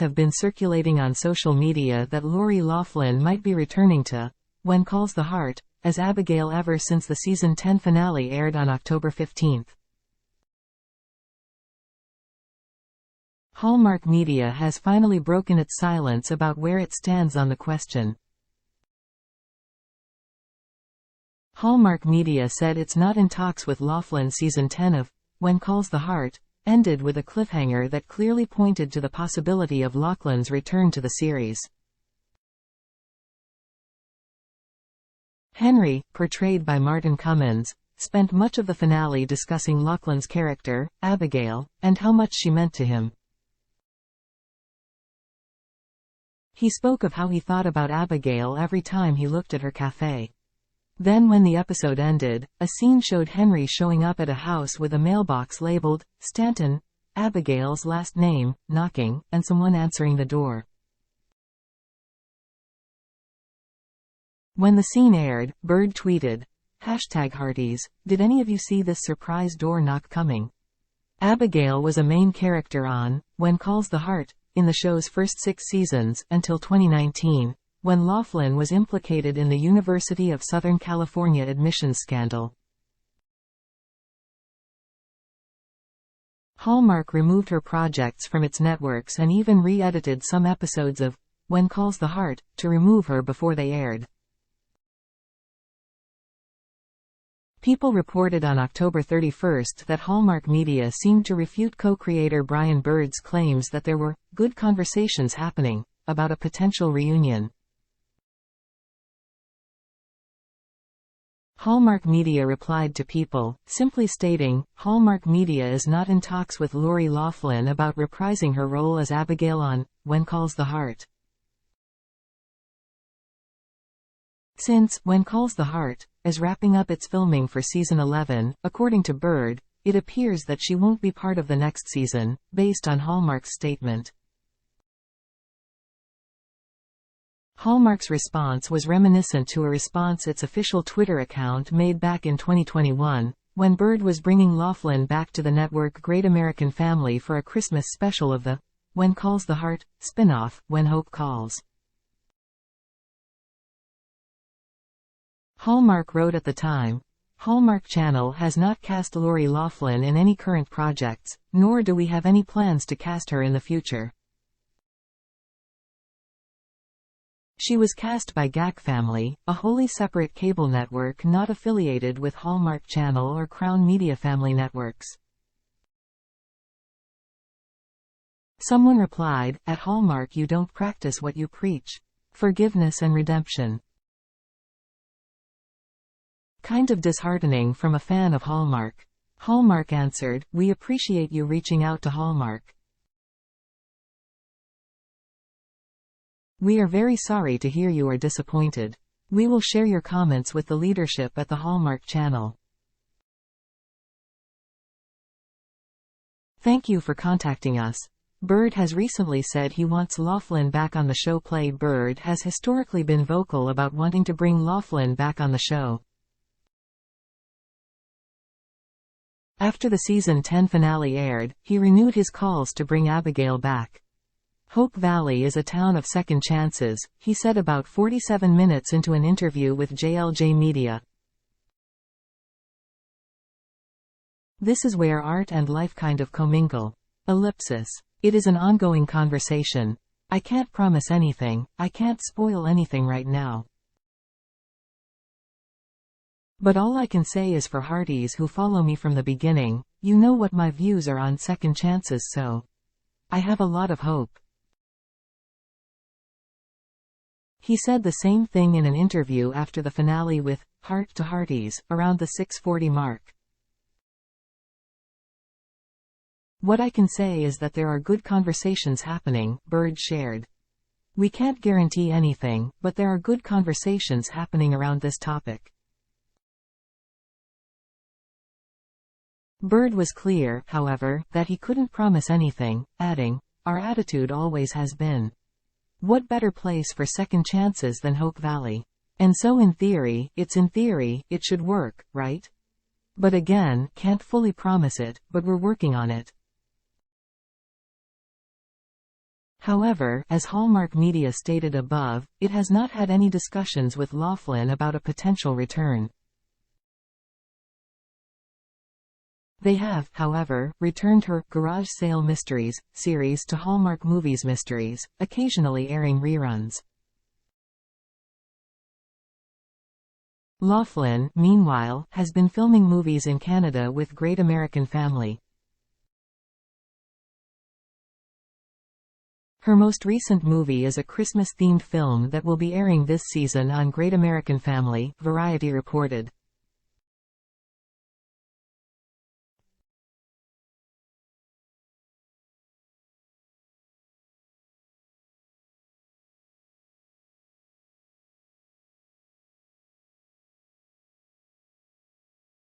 have been circulating on social media that Loughlin might be returning to When Calls the Heart as Abigail ever since the season 10 finale aired on October 15. Hallmark Media has finally broken its silence about where it stands on the question. Hallmark Media said it's not in talks with Loughlin. Season 10 of When Calls the Heart ended with a cliffhanger that clearly pointed to the possibility of Loughlin's return to the series. Henry, portrayed by Martin Cummins, spent much of the finale discussing Loughlin's character, Abigail, and how much she meant to him. He spoke of how he thought about Abigail every time he looked at her cafe. Then when the episode ended, a scene showed Henry showing up at a house with a mailbox labeled, Stanton, Abigail's last name, knocking, and someone answering the door. When the scene aired, Bird tweeted, #Hearties, did any of you see this surprise door knock coming? Abigail was a main character on When Calls the Heart in the show's first 6 seasons until 2019, when Loughlin was implicated in the University of Southern California admissions scandal. Hallmark removed her projects from its networks and even re-edited some episodes of When Calls the Heart to remove her before they aired. People reported on October 31 that Hallmark Media seemed to refute co-creator Brian Bird's claims that there were good conversations happening about a potential reunion. Hallmark Media replied to People, simply stating, Hallmark Media is not in talks with Loughlin about reprising her role as Abigail on When Calls the Heart. Since When Calls the Heart is wrapping up its filming for season 11, according to Bird, it appears that she won't be part of the next season, based on Hallmark's statement. Hallmark's response was reminiscent to a response its official Twitter account made back in 2021, when Bird was bringing Loughlin back to the network Great American Family for a Christmas special of the When Calls the Heart spin-off, When Hope Calls. Hallmark wrote at the time, Hallmark Channel has not cast Loughlin in any current projects, nor do we have any plans to cast her in the future. She was cast by GAC Family, a wholly separate cable network not affiliated with Hallmark Channel or Crown Media Family networks. Someone replied, at Hallmark you don't practice what you preach. Forgiveness and redemption. Kind of disheartening from a fan of Hallmark. Hallmark answered, we appreciate you reaching out to Hallmark. We are very sorry to hear you are disappointed. We will share your comments with the leadership at the Hallmark Channel. Thank you for contacting us. Bird has recently said he wants Loughlin back on the show. Bird has historically been vocal about wanting to bring Loughlin back on the show. After the season 10 finale aired, he renewed his calls to bring Abigail back. Hope Valley is a town of second chances, he said about 47 minutes into an interview with JLJ Media. This is where art and life kind of commingle. Ellipsis. It is an ongoing conversation. I can't promise anything, I can't spoil anything right now. But all I can say is for hearties who follow me from the beginning, you know what my views are on second chances, so I have a lot of hope. He said the same thing in an interview after the finale with Heart to Hearties, around the 6:40 mark. What I can say is that there are good conversations happening, Bird shared. We can't guarantee anything, but there are good conversations happening around this topic. Bird was clear, however, that he couldn't promise anything, adding, our attitude always has been, what better place for second chances than Hope Valley? And so in theory, it should work, right? But again, can't fully promise it, but we're working on it. However, as Hallmark Media stated above, it has not had any discussions with Loughlin about a potential return. They have, however, returned her Garage Sale Mysteries series to Hallmark Movies Mysteries, occasionally airing reruns. Loughlin, meanwhile, has been filming movies in Canada with Great American Family. Her most recent movie is a Christmas-themed film that will be airing this season on Great American Family, Variety reported.